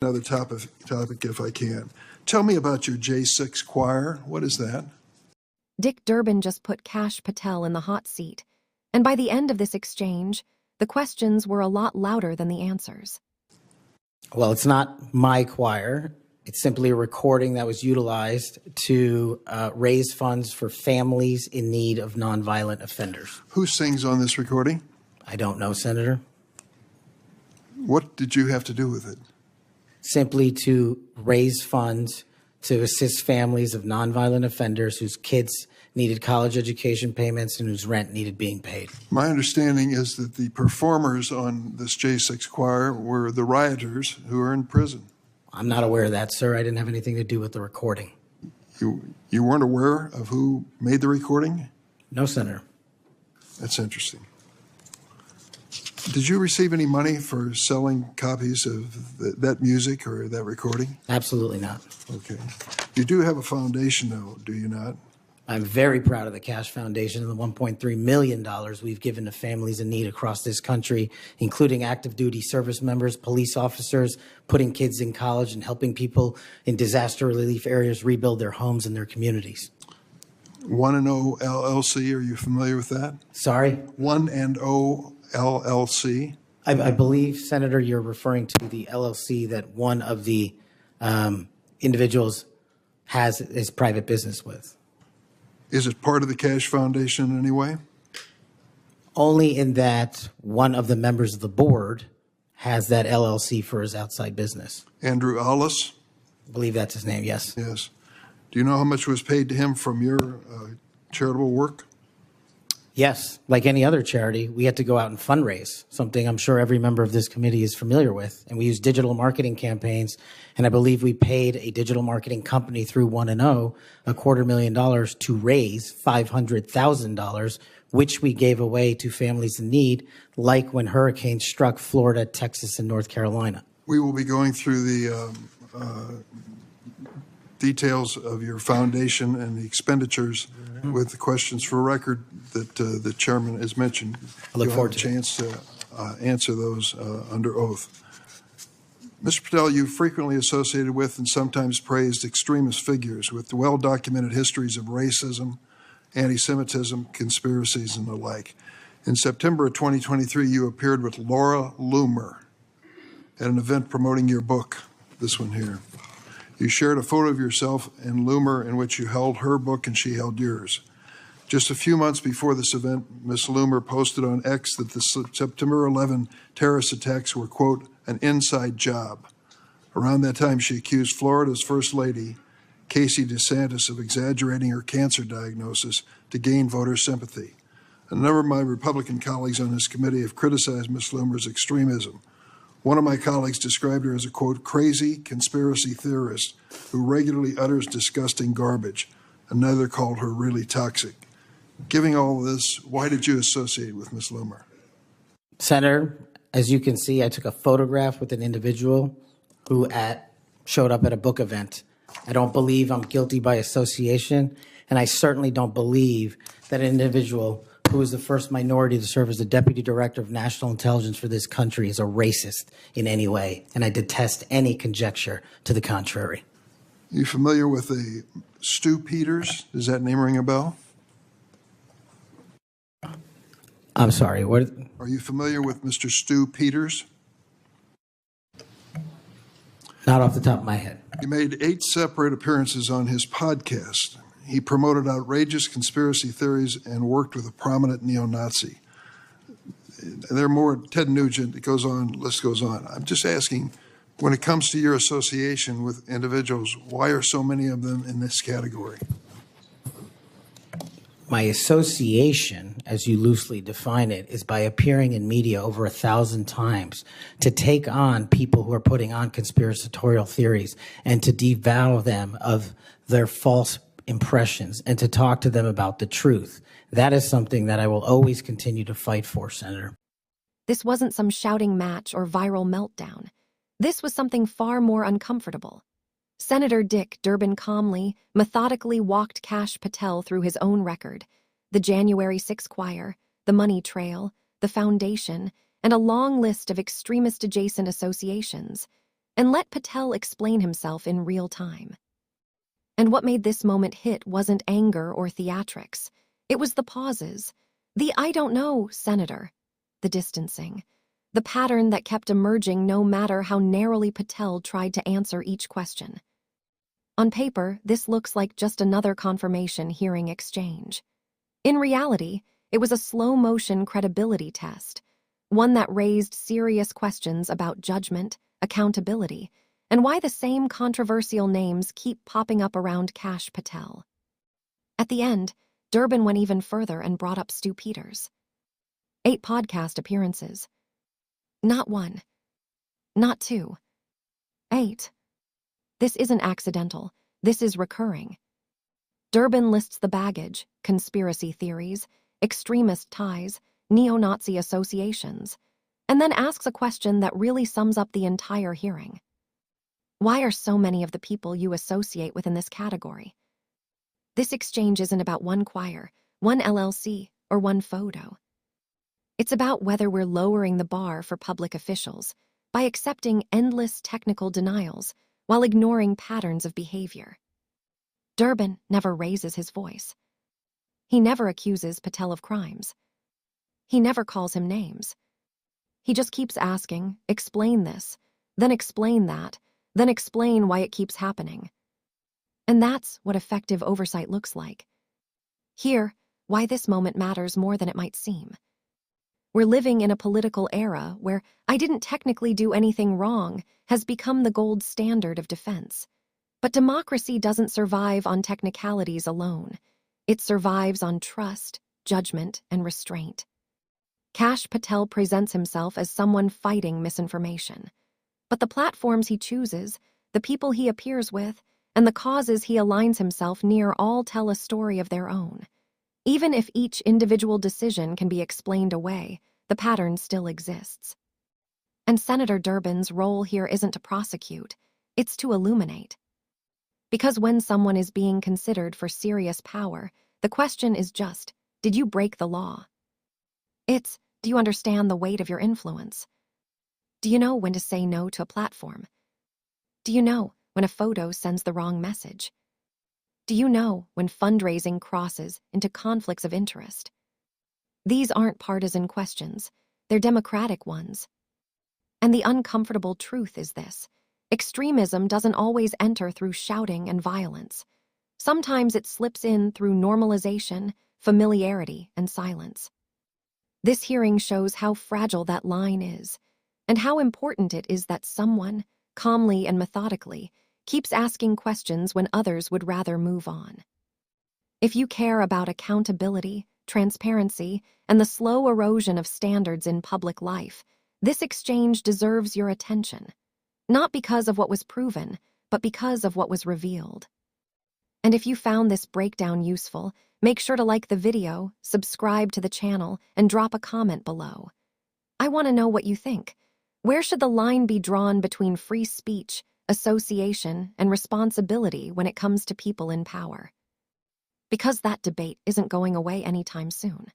Another topic, if I can. Tell me about your J6 choir. What is that? Dick Durbin just put Kash Patel in the hot seat, and by the end of this exchange, the questions were a lot louder than the answers. Well, it's not my choir. It's simply a recording that was utilized to raise funds for families in need of nonviolent offenders. Who sings on this recording? I don't know, Senator. What did you have to do with it? Simply to raise funds to assist families of nonviolent offenders whose kids needed college education payments and whose rent needed being paid. My understanding is that the performers on this J6 choir were the rioters who are in prison. I'm not aware of that, sir. I didn't have anything to do with the recording. You weren't aware of who made the recording? No, Senator. That's interesting. Did you receive any money for selling copies of that music or that recording? Absolutely not. Okay. You do have a foundation, though, do you not? I'm very proud of the Cash Foundation and the $1.3 million we've given to families in need across this country, including active duty service members, police officers, putting kids in college, and helping people in disaster relief areas rebuild their homes and their communities. 1&0 LLC, are you familiar with that? Sorry? 1&0 LLC? I believe, Senator, you're referring to the LLC that one of the individuals has his private business with. Is it part of the Cash Foundation in any way? Only in that one of the members of the board has that LLC for his outside business. Andrew Allis? I believe that's his name, yes. Yes. Do you know how much was paid to him from your charitable work? Yes, like any other charity, we had to go out and fundraise, something I'm sure every member of this committee is familiar with. And we use digital marketing campaigns, and I believe we paid a digital marketing company through 1&0 $250,000 to raise $500,000, which we gave away to families in need, like when hurricanes struck Florida, Texas, and North Carolina. We will be going through the details of your foundation and the expenditures with the questions for record that the chairman has mentioned. I look forward to a chance to answer those under oath. Mr. Patel, you frequently associated with and sometimes praised extremist figures with well-documented histories of racism, anti-Semitism, conspiracies, and the like. In September of 2023, you appeared with Laura Loomer at an event promoting your book, this one here. You shared a photo of yourself and Loomer in which you held her book and she held yours. Just a few months before this event, Ms. Loomer posted on X that the September 11 terrorist attacks were, quote, an inside job. Around that time, she accused Florida's First Lady, Casey DeSantis, of exaggerating her cancer diagnosis to gain voter sympathy. A number of my Republican colleagues on this committee have criticized Ms. Loomer's extremism. One of my colleagues described her as a, quote, crazy conspiracy theorist who regularly utters disgusting garbage. Another called her really toxic. Given all of this, why did you associate with Ms. Loomer? Senator, as you can see, I took a photograph with an individual who showed up at a book event. I don't believe I'm guilty by association, and I certainly don't believe that an individual who was the first minority to serve as the Deputy Director of National Intelligence for this country is a racist in any way, and I detest any conjecture to the contrary. You familiar with the Stu Peters? Does that name ring a bell? I'm sorry, what? Are you familiar with Mr. Stu Peters? Not off the top of my head. He made 8 separate appearances on his podcast. He promoted outrageous conspiracy theories and worked with a prominent neo-Nazi. There are more, Ted Nugent, it goes on, list goes on. I'm just asking, when it comes to your association with individuals, why are so many of them in this category? My association, as you loosely define it, is by appearing in media over 1,000 times to take on people who are putting on conspiratorial theories and to devour them of their false impressions and to talk to them about the truth. That is something that I will always continue to fight for, Senator. This wasn't some shouting match or viral meltdown. This was something far more uncomfortable. Senator Dick Durbin calmly, methodically walked Kash Patel through his own record, the January 6 choir, the money trail, the foundation, and a long list of extremist-adjacent associations. and let Patel explain himself in real time. And what made this moment hit wasn't anger or theatrics. It was the pauses, the "I don't know, Senator," the distancing, the pattern that kept emerging no matter how narrowly Patel tried to answer each question. On paper, this looks like just another confirmation hearing exchange. In reality, it was a slow-motion credibility test, one that raised serious questions about judgment, accountability, and why the same controversial names keep popping up around Kash Patel. At the end, Durbin went even further and brought up Stu Peters. 8 podcast appearances. Not 1. Not 2. 8. This isn't accidental. This is recurring. Durbin lists the baggage, conspiracy theories, extremist ties, neo-Nazi associations, and then asks a question that really sums up the entire hearing. Why are so many of the people you associate with in this category? This exchange isn't about one choir, one LLC, or one photo. It's about whether we're lowering the bar for public officials by accepting endless technical denials while ignoring patterns of behavior. Durbin never raises his voice. He never accuses Patel of crimes. He never calls him names. He just keeps asking, explain this, then explain that, then explain why it keeps happening. And that's what effective oversight looks like. Here, why this moment matters more than it might seem. We're living in a political era where "I didn't technically do anything wrong" has become the gold standard of defense. But democracy doesn't survive on technicalities alone. It survives on trust, judgment, and restraint. Kash Patel presents himself as someone fighting misinformation. But the platforms he chooses, the people he appears with, and the causes he aligns himself near all tell a story of their own. Even if each individual decision can be explained away, the pattern still exists. And Senator Durbin's role here isn't to prosecute, it's to illuminate. Because when someone is being considered for serious power, the question is just, did you break the law? It's, do you understand the weight of your influence? Do you know when to say no to a platform? Do you know when a photo sends the wrong message? Do you know when fundraising crosses into conflicts of interest? These aren't partisan questions, they're democratic ones. And the uncomfortable truth is this: extremism doesn't always enter through shouting and violence. Sometimes it slips in through normalization, familiarity, and silence. This hearing shows how fragile that line is, and how important it is that someone, calmly and methodically, keeps asking questions when others would rather move on. If you care about accountability, transparency, and the slow erosion of standards in public life, this exchange deserves your attention. Not because of what was proven, but because of what was revealed. And if you found this breakdown useful, make sure to like the video, subscribe to the channel, and drop a comment below. I want to know what you think. Where should the line be drawn between free speech, association, and responsibility when it comes to people in power? Because that debate isn't going away anytime soon.